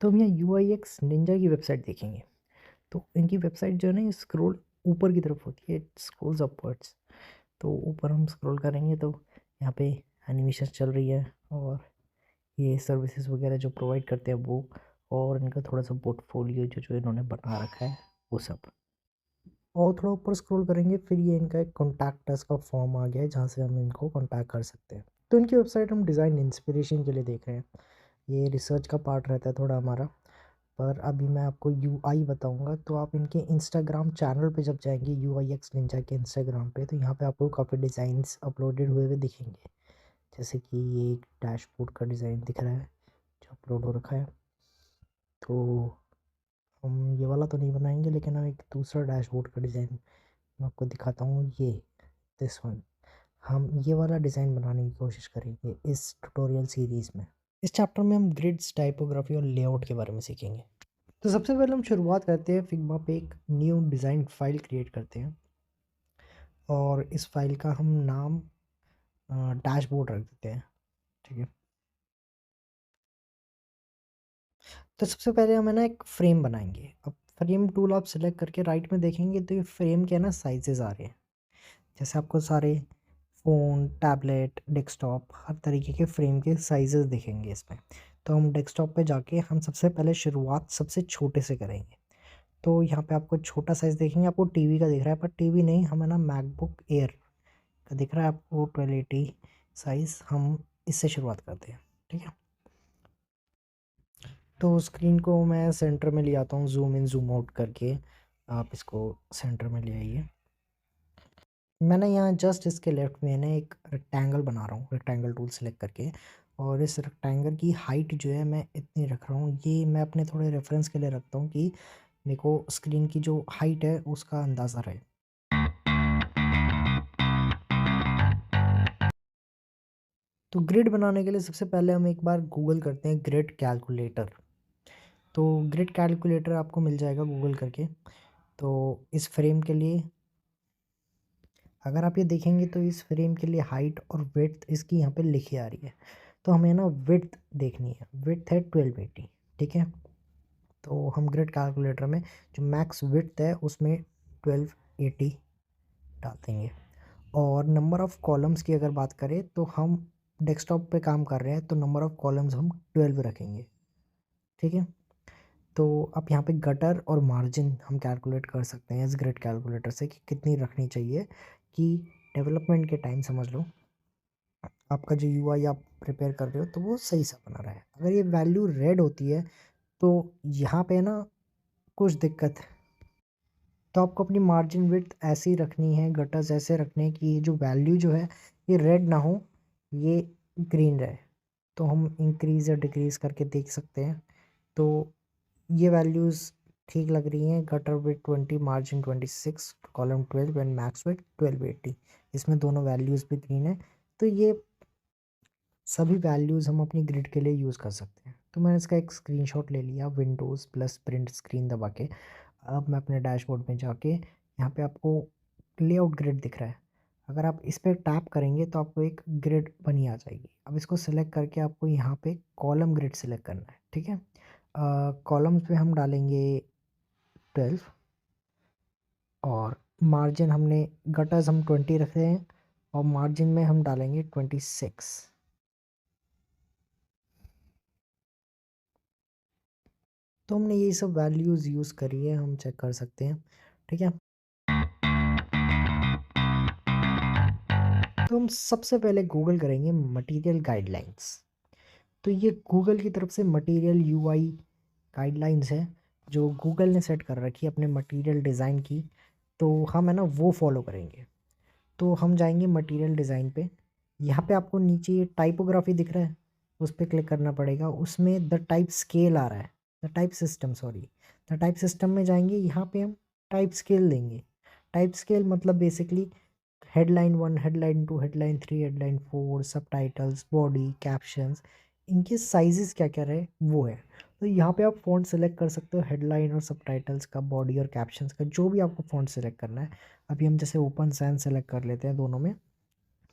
तो हम यहाँ UIX निंजा की वेबसाइट देखेंगे। तो इनकी वेबसाइट जो है ना, ये स्क्रॉल ऊपर की तरफ होती है, स्क्रॉल्स अपवर्ड्स। तो ऊपर हम स्क्रॉल करेंगे तो यहाँ पे एनिमेशन चल रही है, और ये सर्विसेज वगैरह जो प्रोवाइड करते हैं वो, और इनका थोड़ा सा पोर्टफोलियो जो जो इन्होंने बना रखा है वो सब। और थोड़ा ऊपर स्क्रॉल करेंगे, फिर ये इनका एक कॉन्टैक्ट अस का फॉर्म आ गया है जहाँ से हम इनको कॉन्टैक्ट कर सकते हैं। तो इनकी वेबसाइट हम डिज़ाइन इंस्पिरेशन के लिए देख रहे हैं। ये रिसर्च का पार्ट रहता है थोड़ा हमारा। पर अभी मैं आपको यूआई बताऊंगा। तो आप इनके इंस्टाग्राम चैनल पे जब जाएंगे, UIX निंजा के इंस्टाग्राम पे, तो यहाँ पे आपको काफ़ी डिज़ाइंस अपलोडेड हुए हुए दिखेंगे। जैसे कि ये एक डैशबोर्ड का डिज़ाइन दिख रहा है जो अपलोड हो रखा है। तो हम ये वाला तो नहीं बनाएंगे, लेकिन हम एक दूसरा डैशबोर्ड का डिज़ाइन मैं आपको दिखाता हूँ। ये दिस वन, हम ये वाला डिज़ाइन बनाने की कोशिश करेंगे इस ट्यूटोरियल सीरीज़ में। इस चैप्टर में हम ग्रिड्स, टाइपोग्राफी और लेआउट के बारे में सीखेंगे। तो सबसे पहले हम शुरुआत करते हैं, फिग्मा पे एक न्यू डिज़ाइन फाइल क्रिएट करते हैं, और इस फाइल का हम नाम डैशबोर्ड रख देते हैं। ठीक है। तो सबसे पहले हम है ना एक फ्रेम बनाएंगे। अब फ्रेम टूल आप सेलेक्ट करके राइट में देखेंगे तो ये फ्रेम के ना साइजेस आ रहे हैं। जैसे आपको सारे फ़ोन, टैबलेट, डेस्कटॉप, हर तरीके के फ्रेम के साइजेस दिखेंगे इसमें। तो हम डेस्कटॉप पे जाके हम सबसे पहले शुरुआत सबसे छोटे से करेंगे। तो यहाँ पे आपको छोटा साइज़ देखेंगे, आपको टीवी का दिख रहा है, पर टीवी नहीं, हमें ना मैकबुक एयर का दिख रहा है आपको 1280 साइज़। हम इससे शुरुआत करते हैं। ठीक है। तो स्क्रीन को मैं सेंटर में ले आता हूँ, ज़ूम इन ज़ूम आउट करके। आप इसको सेंटर में ले आइए। मैंने यहाँ जस्ट इसके लेफ्ट में ना एक रेक्टेंगल बना रहा हूँ, रेक्टेंगल टूल सेलेक्ट करके। और इस रेक्टेंगल की हाइट जो है मैं इतनी रख रहा हूँ। ये मैं अपने थोड़े रेफरेंस के लिए रखता हूँ कि मेरे को स्क्रीन की जो हाइट है उसका अंदाज़ा रहे। तो ग्रिड बनाने के लिए सबसे पहले हम एक बार गूगल करते हैं ग्रिड कैलकुलेटर। तो ग्रिड कैलकुलेटर आपको मिल जाएगा गूगल करके। तो इस फ्रेम के लिए अगर आप ये देखेंगे तो इस फ्रेम के लिए हाइट और विड्थ इसकी यहाँ पे लिखी आ रही है। तो हमें ना विड्थ देखनी है, विड्थ है 1280। ठीक है। तो हम ग्रिड कैलकुलेटर में जो मैक्स विड्थ है उसमें 1280 डाल देंगे। और नंबर ऑफ़ कॉलम्स की अगर बात करें तो हम डेस्कटॉप पे काम कर रहे हैं, तो नंबर ऑफ़ कॉलम्स हम 12 रखेंगे। ठीक है। तो अब यहाँ पे गटर और मार्जिन हम कैलकुलेट कर सकते हैं इस ग्रिड कैलकुलेटर से कि कितनी रखनी चाहिए, कि डेवलपमेंट के टाइम समझ लो आपका जो यूआई आप प्रिपेयर कर रहे हो तो वो सही सा बना रहा है। अगर ये वैल्यू रेड होती है तो यहाँ पे ना कुछ दिक्कत है। तो आपको अपनी मार्जिन विड्थ ऐसी रखनी है, गटर्स ऐसे रखने हैं कि ये जो वैल्यू जो है ये रेड ना हो, ये ग्रीन रहे। तो हम इंक्रीज़ या डिक्रीज़ करके देख सकते हैं। तो ये वैल्यूज़ ठीक लग रही हैं। Gutter width 20, margin 26, column 12 and max width 1280। इसमें दोनों वैल्यूज़ भी ग्रीन है। तो ये सभी वैल्यूज़ हम अपनी ग्रिड के लिए यूज़ कर सकते हैं। तो मैंने इसका एक स्क्रीनशॉट ले लिया, विंडोज़ प्लस प्रिंट स्क्रीन दबा के। अब मैं अपने डैशबोर्ड में जाके यहाँ पे आपको लेआउट ग्रिड दिख रहा है। अगर आप इस पर टैप करेंगे तो आपको एक ग्रिड बनी आ जाएगी। अब इसको सिलेक्ट करके आपको यहाँ पे कॉलम ग्रिड सिलेक्ट करना है। ठीक है। कॉलम्स में हम डालेंगे 12, और मार्जिन हमने गटर्स हम 20 रख रहे हैं, और मार्जिन में हम डालेंगे 26। तो हमने ये सब वैल्यूज़ यूज़ करी है, हम चेक कर सकते हैं। ठीक है। तो हम सबसे पहले गूगल करेंगे मटेरियल गाइडलाइंस। तो ये गूगल की तरफ से मटेरियल यूआई गाइडलाइंस है जो गूगल ने सेट कर रखी है अपने मटेरियल डिज़ाइन की। तो हम है ना वो फॉलो करेंगे। तो हम जाएंगे मटेरियल डिज़ाइन पे। यहाँ पे आपको नीचे ये टाइपोग्राफी दिख रहा है, उस पर क्लिक करना पड़ेगा। उसमें द टाइप स्केल आ रहा है, the type system, sorry, the type system में जाएंगे। यहाँ पे हम टाइप स्केल देंगे। टाइप स्केल मतलब basically headline 1, headline 2, headline 3, headline 4, सब टाइटल्स, बॉडी, कैप्शंस, इनके साइजेस क्या क्या रहे वो है। तो यहाँ पे आप फ़ॉन्ट सेलेक्ट कर सकते हो हेडलाइन और सब टाइटल्स का, बॉडी और कैप्शंस का, जो भी आपको फ़ॉन्ट सेलेक्ट करना है। अभी हम जैसे ओपन सैन सेलेक्ट कर लेते हैं दोनों में।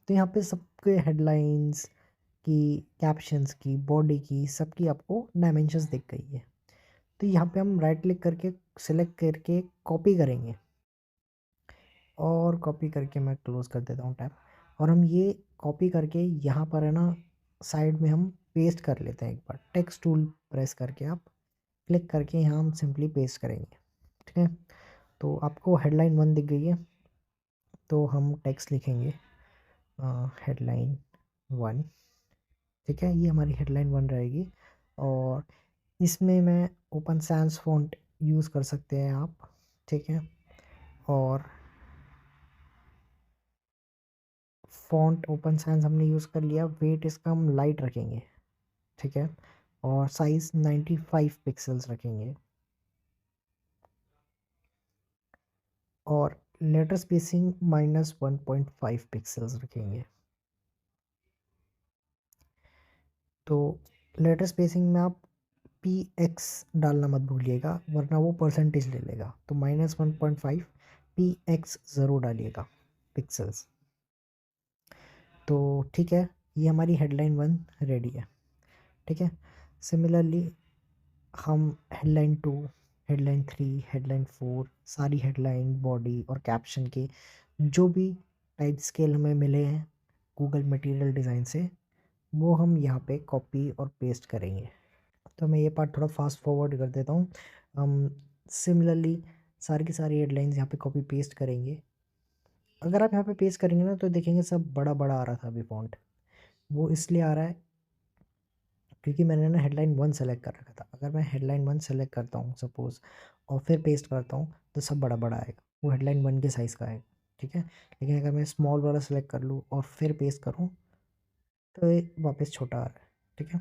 तो यहाँ पे सबके हेडलाइंस की, कैप्शंस की, बॉडी की, सबकी आपको डायमेंशंस दिख गई है। तो यहाँ पे हम राइट क्लिक करके सिलेक्ट करके कॉपी करेंगे, और कॉपी करके मैं क्लोज कर देता हूँ टैब। और हम ये कॉपी करके यहाँ पर है ना साइड में हम पेस्ट कर लेते हैं। एक बार टेक्स्ट टूल प्रेस करके आप क्लिक करके यहाँ हम सिंपली पेस्ट करेंगे। ठीक है, तो आपको हेडलाइन 1 दिख गई है, तो हम टेक्स्ट लिखेंगे हेडलाइन 1। ठीक है, ये हमारी हेडलाइन 1 रहेगी। और इसमें मैं ओपन सैंस फ़ॉन्ट यूज़ कर सकते हैं आप। ठीक है, और फ़ॉन्ट ओपन सैंस हमने यूज़ कर लिया। वेट इसका हम लाइट रखेंगे। ठीक है, और साइज़ 95 पिक्सल्स रखेंगे, और लेटर स्पेसिंग -1.5 पिक्सल्स रखेंगे। तो लेटर स्पेसिंग में आप पी एक्स डालना मत भूलिएगा, वरना वो परसेंटेज ले लेगा। तो -1.5 पी एक्स ज़रूर डालिएगा पिक्सल्स। तो ठीक है, ये हमारी हेडलाइन 1 रेडी है। ठीक है, सिमिलरली हम हेडलाइन 2, हेडलाइन 3, हेडलाइन 4, सारी हेडलाइन, बॉडी और कैप्शन के जो भी टाइप स्केल हमें मिले हैं गूगल मटेरियल डिज़ाइन से, वो हम यहाँ पे कॉपी और पेस्ट करेंगे। तो मैं ये पार्ट थोड़ा फास्ट फॉरवर्ड कर देता हूँ। हम सिमिलरली सारी की सारी हेडलाइंस यहाँ पे कॉपी पेस्ट करेंगे। अगर आप यहाँ पे पेस्ट करेंगे ना तो देखेंगे सब बड़ा बड़ा आ रहा था अभी फॉन्ट। वो इसलिए आ रहा है क्योंकि मैंने ना हेडलाइन 1 सेलेक्ट कर रखा था। अगर मैं हेडलाइन 1 सेलेक्ट करता हूँ सपोज़, और फिर पेस्ट करता हूँ, तो सब बड़ा बड़ा आएगा, वो हेडलाइन 1 के साइज़ का आएगा। ठीक है, लेकिन अगर मैं स्मॉल वाला सेलेक्ट कर लूँ और फिर पेस्ट करूँ, तो ये वापस छोटा आ रहा है। ठीक है,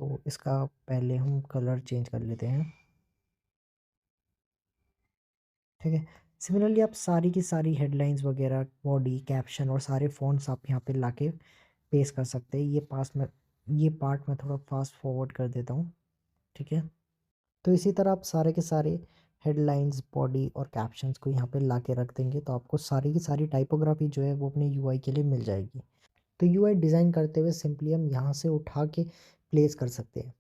तो इसका पहले हम कलर चेंज कर लेते हैं। ठीक है, सिमिलरली आप सारी की सारी हेडलाइंस वगैरह, बॉडी, कैप्शन और सारे फ़ॉन्ट्स आप यहाँ पे लाके पेस्ट कर सकते हैं। ये पार्ट मैं थोड़ा फास्ट फॉरवर्ड कर देता हूँ। ठीक है, तो इसी तरह आप सारे के सारे हेडलाइंस, बॉडी और कैप्शंस को यहाँ पे लाके रख देंगे, तो आपको सारी की सारी टाइपोग्राफी जो है वो अपने यूआई के लिए मिल जाएगी। तो यूआई डिज़ाइन करते हुए सिंपली हम यहाँ से उठा के प्लेस कर सकते हैं।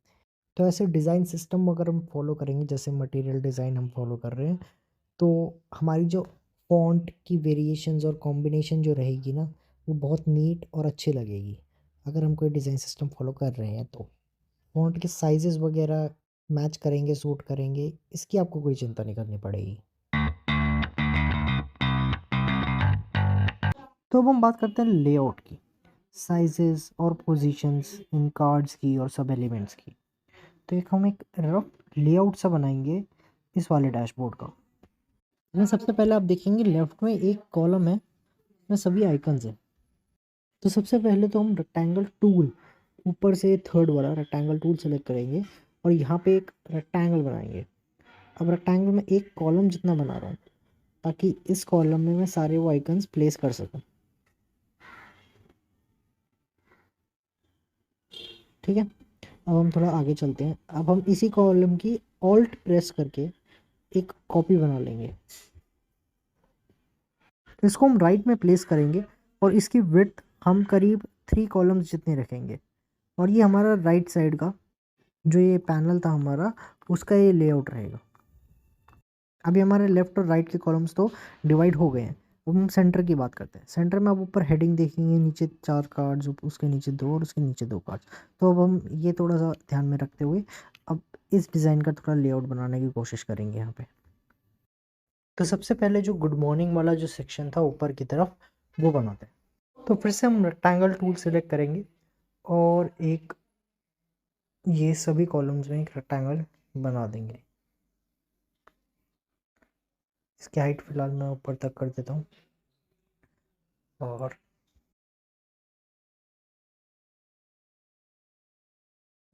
तो ऐसे डिज़ाइन सिस्टम अगर हम फॉलो करेंगे, जैसे मटेरियल डिज़ाइन हम फॉलो कर रहे हैं, तो हमारी जो फ़ॉन्ट की वेरिएशंस और कॉम्बिनेशन जो रहेगी ना, वो बहुत नीट और अच्छी लगेगी अगर हम कोई डिज़ाइन सिस्टम फॉलो कर रहे हैं। तो फ़ॉन्ट के साइजेस वगैरह मैच करेंगे, सूट करेंगे, इसकी आपको कोई चिंता नहीं करनी पड़ेगी। तो अब हम बात करते हैं लेआउट की, साइजेस और पोजीशंस इन कार्ड्स की और सब एलिमेंट्स की। तो हम एक रफ लेआउट सा बनाएंगे इस वाले डैशबोर्ड का। इसमें सबसे पहले आप देखेंगे लेफ्ट में एक कॉलम है, इसमें सभी आइकन्स हैं। तो सबसे पहले तो हम रेक्टेंगल टूल, ऊपर से थर्ड वाला रेक्टेंगल टूल सेलेक्ट करेंगे और यहाँ पे एक रेक्टेंगल बनाएंगे। अब रेक्टेंगल में एक कॉलम जितना बना रहा हूँ, ताकि इस कॉलम में मैं सारे वो आइकन्स प्लेस कर सकूँ। ठीक है, अब हम थोड़ा आगे चलते हैं। अब हम इसी कॉलम की ऑल्ट प्रेस करके एक कॉपी बना लेंगे। इसको हम राइट में प्लेस करेंगे और इसकी विड्थ हम करीब 3 कॉलम्स जितनी रखेंगे। और ये हमारा राइट साइड का जो ये पैनल था हमारा, उसका ये लेआउट रहेगा। अभी हमारे लेफ्ट और राइट के कॉलम्स तो डिवाइड हो गए हैं। अब हम सेंटर की बात करते हैं। सेंटर में आप ऊपर हेडिंग देखेंगे, नीचे 4 कार्ड्स, उसके नीचे 2 और उसके नीचे 2 कार्ड्स। तो अब हम ये थोड़ा सा ध्यान में रखते हुए अब इस डिज़ाइन का थोड़ा लेआउट बनाने की कोशिश करेंगे यहाँ पे। तो सबसे पहले जो गुड मॉर्निंग वाला जो सेक्शन था ऊपर की तरफ, वो बनाते हैं। तो फिर से हम रेक्टेंगल टूल सेलेक्ट करेंगे और एक ये सभी कॉलम्स में एक रेक्टेंगल बना देंगे। इसकी हाइट फिलहाल मैं ऊपर तक कर देता हूँ। और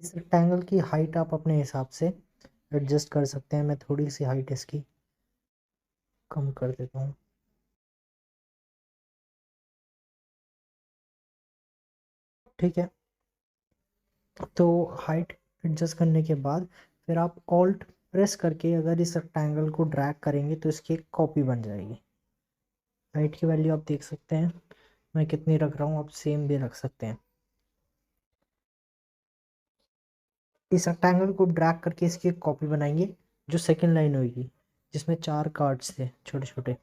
इस रेक्टेंगल की हाइट आप अपने हिसाब से एडजस्ट कर सकते हैं। मैं थोड़ी सी हाइट इसकी कम कर देता हूँ। ठीक है, तो हाइट एडजस्ट करने के बाद फिर आप ऑल्ट प्रेस करके अगर इस रेक्टेंगल को ड्रैग करेंगे तो इसकी एक कॉपी बन जाएगी। हाइट की वैल्यू आप देख सकते हैं मैं कितनी रख रहा हूँ, आप सेम भी रख सकते हैं। इस रेक्टेंगल को ड्रैग करके इसकी एक कॉपी बनाएंगे जो सेकंड लाइन होगी, जिसमें 4 कार्ड्स थे छोटे छोटे।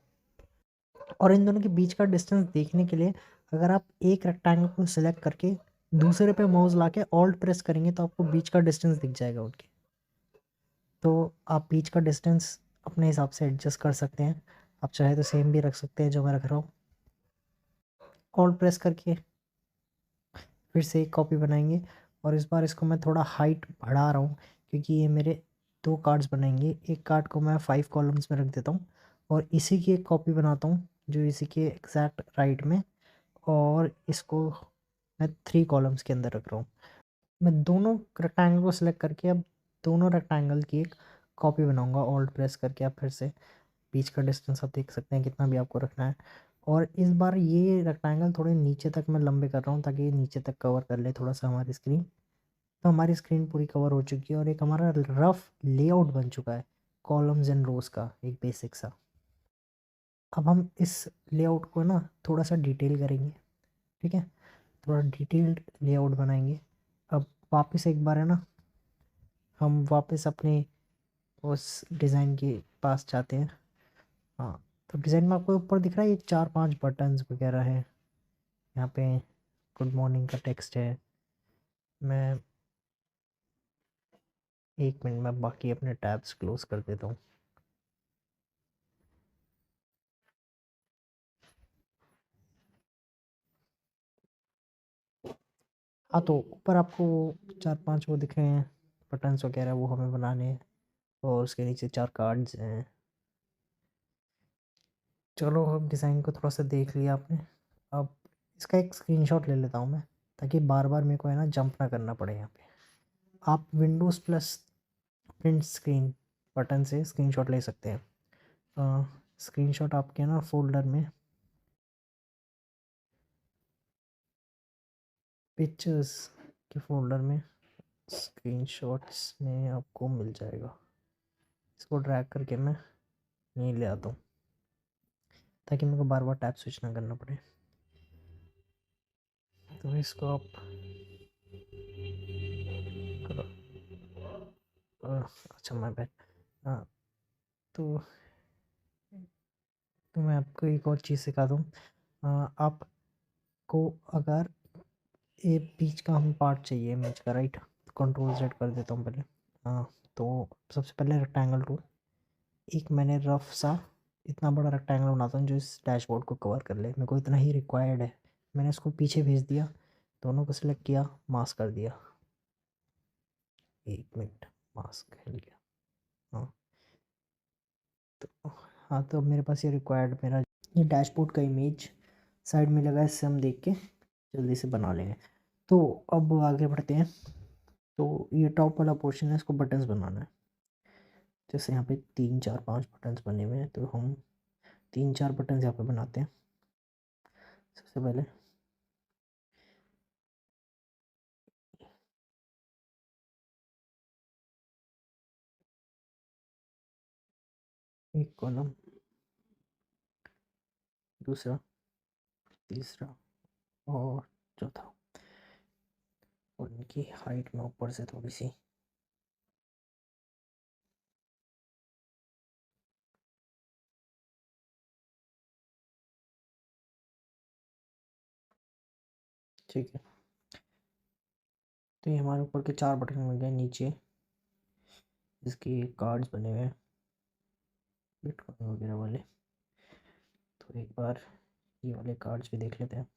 और इन दोनों के बीच का डिस्टेंस देखने के लिए अगर आप एक रेक्टेंगल को सिलेक्ट करके दूसरे पे माउस लाके ऑल्ट प्रेस करेंगे तो आपको बीच का डिस्टेंस दिख जाएगा उनके। तो आप बीच का डिस्टेंस अपने हिसाब से एडजस्ट कर सकते हैं। आप चाहे तो सेम भी रख सकते हैं जो मैं रख रहा हूँ। ऑल्ट प्रेस करके फिर से एक कॉपी बनाएंगे, और इस बार इसको मैं थोड़ा हाइट बढ़ा रहा हूँ क्योंकि ये मेरे 2 कार्ड्स बनाएंगे। एक कार्ड को मैं 5 कॉलम्स में रख देता हूँ और इसी की एक कॉपी बनाता हूँ जो इसी के एग्जैक्ट राइट में, और इसको मैं 3 कॉलम्स के अंदर रख रहा हूँ। मैं दोनों रेक्टेंगल को सिलेक्ट करके अब दोनों रेक्टेंगल की एक कॉपी बनाऊंगा ऑल्ट प्रेस करके। आप फिर से बीच का डिस्टेंस आप देख सकते हैं कितना भी आपको रखना है। और इस बार ये रेक्टेंगल थोड़े नीचे तक मैं लंबे कर रहा हूँ ताकि ये नीचे तक कवर कर ले थोड़ा सा हमारी स्क्रीन। तो हमारी स्क्रीन पूरी कवर हो चुकी है और एक हमारा रफ लेआउट बन चुका है कॉलम्स एंड रोज का, एक बेसिक सा। अब हम इस लेआउट को ना थोड़ा सा डिटेल करेंगे, ठीक है, थोड़ा डिटेल्ड लेआउट बनाएंगे। अब वापस एक बार है ना, हम वापस अपने उस डिज़ाइन के पास जाते हैं। हाँ, तो डिज़ाइन में आपको ऊपर दिख रहा है ये 4-5 बटन्स वगैरह है। यहाँ पे गुड मॉर्निंग का टेक्स्ट है। मैं 1 मिनट में बाकी अपने टैब्स क्लोज कर देता हूँ। हाँ, तो ऊपर आपको 4-5 वो दिख रहे हैं बटन्स वगैरह, वो हमें बनाने हैं। और उसके नीचे 4 कार्ड्स हैं। चलो, अब डिज़ाइन को थोड़ा सा देख लिया आपने। अब इसका एक स्क्रीनशॉट ले लेता हूँ मैं, ताकि बार बार मेरे को है ना जंप ना करना पड़े यहाँ पे। आप Windows plus print screen button से स्क्रीनशॉट ले सकते हैं। स्क्रीनशॉट आपके ना फोल्डर में पिक्चर्स के फोल्डर में स्क्रीनशॉट्स में आपको मिल जाएगा। इसको ड्रैग करके मैं यहीं ले आता हूँ ताकि मेरे को बार बार टैब स्विच ना करना पड़े। तो इसको आप अच्छा, मैं बैठ। हाँ, तो मैं आपको एक और चीज़ सिखा दूँ। आपको अगर ये बीच का हम पार्ट चाहिए इमेज का, राइट, कंट्रोल Z कर देता हूँ पहले। हाँ, तो सबसे पहले रेक्टेंगल टूल, एक मैंने रफ सा इतना बड़ा रेक्टेंगल बनाता हूँ जो इस डैशबोर्ड को कवर कर ले। मेरे को इतना ही रिक्वायर्ड है। मैंने इसको पीछे भेज दिया, दोनों को सिलेक्ट किया, मास्क कर दिया। 1 मिनट, मास्क हिल गया। हाँ, तो हाँ, तो अब मेरे पास ये रिक्वायर्ड मेरा ये डैशबोर्ड का इमेज साइड में लगा है, इससे हम देख के जल्दी से बना लेंगे। तो अब आगे बढ़ते हैं। तो ये टॉप वाला पोर्शन है, इसको बटन्स बनाना है। जैसे यहाँ पे 3-4-5 बटन्स बने हुए हैं, तो हम 3-4 बटन्स यहाँ पे बनाते हैं। सबसे पहले एक कॉलम, दूसरा, तीसरा और चौथा, और इनकी हाइट में ऊपर से थोड़ी सी। ठीक है, तो ये हमारे ऊपर के 4 बटन बन गए। नीचे इसके कार्ड्स बने हुए हैं बिटकॉइन वगैरह वाले। तो एक बार ये वाले कार्ड्स भी देख लेते हैं।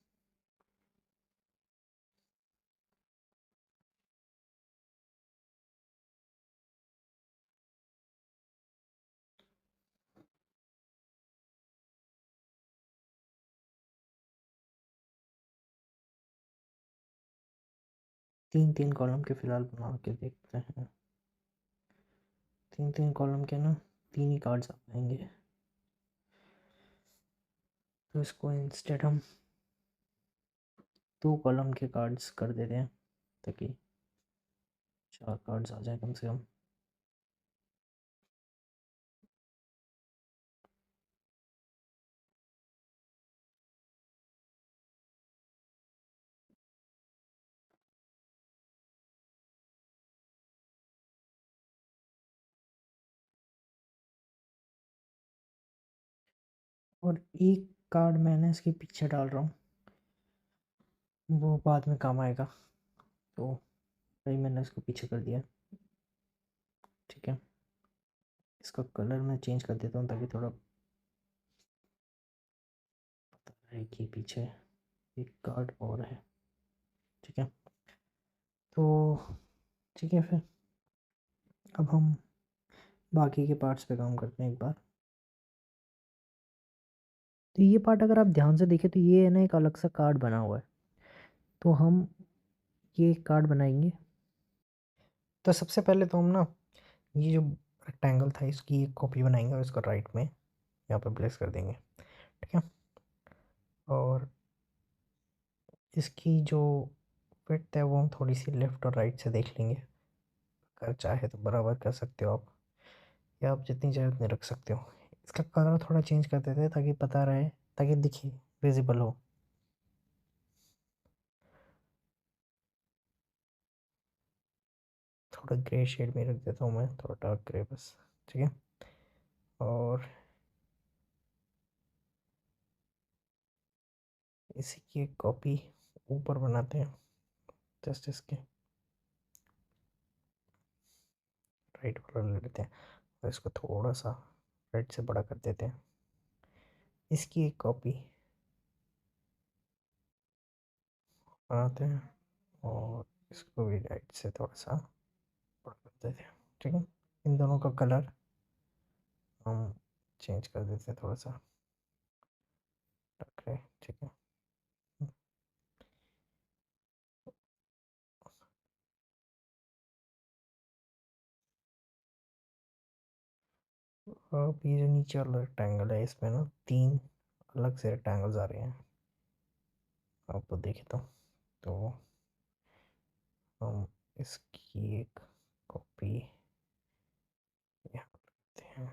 तीन तीन कॉलम के फिलहाल बना के देखते हैं। 3-3 कॉलम के ना 3 ही कार्ड्स आ पाएंगे। तो इसको इंस्टेड हम 2 कॉलम के कार्ड्स कर देते हैं ताकि 4 कार्ड्स आ जाए कम से कम। और एक कार्ड मैंने इसके पीछे डाल रहा हूँ, वो बाद में काम आएगा, तो वही मैंने इसको पीछे कर दिया। ठीक है, इसका कलर मैं चेंज कर देता हूँ ताकि थोड़ा पता रहे कि पीछे एक कार्ड और है। ठीक है, तो ठीक है, फिर अब हम बाकी के पार्ट्स पे काम करते हैं एक बार। तो ये पार्ट अगर आप ध्यान से देखें तो ये है ना, एक अलग सा कार्ड बना हुआ है, तो हम ये कार्ड बनाएंगे। तो सबसे पहले तो हम ना ये जो रेक्टेंगल था इसकी एक कॉपी बनाएंगे और इसको राइट में यहाँ पे प्लेस कर देंगे। ठीक है, और इसकी जो विड्थ है वो हम थोड़ी सी लेफ़्ट और राइट से देख लेंगे। अगर चाहे तो बराबर कर सकते हो आप, या आप जितनी चाहे उतनी रख सकते हो। इसका कलर थोड़ा चेंज कर देते हैं ताकि पता रहे, ताकि दिखे, विजिबल हो। थोड़ा ग्रे शेड में रख देता हूँ मैं, थोड़ा डार्क ग्रे बस। ठीक है, और इसी की एक कॉपी ऊपर बनाते हैं, जस्ट इसके राइट वाला ले लेते हैं और इसको थोड़ा सा राइट से बड़ा कर देते हैं। इसकी एक कॉपी बनाते हैं और इसको भी राइट से थोड़ा सा बड़ा कर देते हैं। ठीक है, इन दोनों का कलर हम चेंज कर देते हैं थोड़ा सा डार्क है। ठीक है, अब ये जो नीचे वाला रेक्टेंगल है इसमें ना 3 अलग से रेक्टेंगल्स आ रहे हैं, आपको देखे तो हम इसकी एक कॉपी यहाँ करते हैं।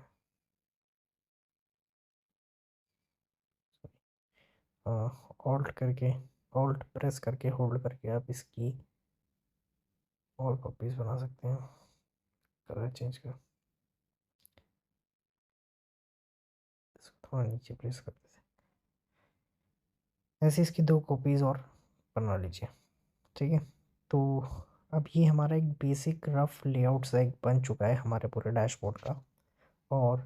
ऑल्ट करके, ऑल्ट प्रेस करके होल्ड करके आप इसकी और कॉपीज बना सकते हैं। कलर चेंज कर, इसको थोड़ा नीचे प्रेस कर देते हैं। ऐसे इसकी 2 कॉपीज़ और बना लीजिए। ठीक है, तो अब ये हमारा एक बेसिक रफ लेआउट सा एक बन चुका है हमारे पूरे डैशबोर्ड का। और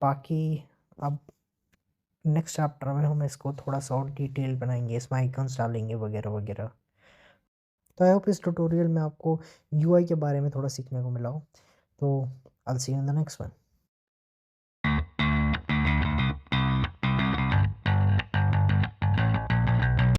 बाकी अब नेक्स्ट चैप्टर में हम इसको थोड़ा सा और डिटेल बनाएंगे, इसमें आइकन्स डालेंगे वगैरह वगैरह। तो आई होप इस ट्यूटोरियल में आपको यूआई के बारे में थोड़ा सीखने को मिला हो। तो I will see you in the next one.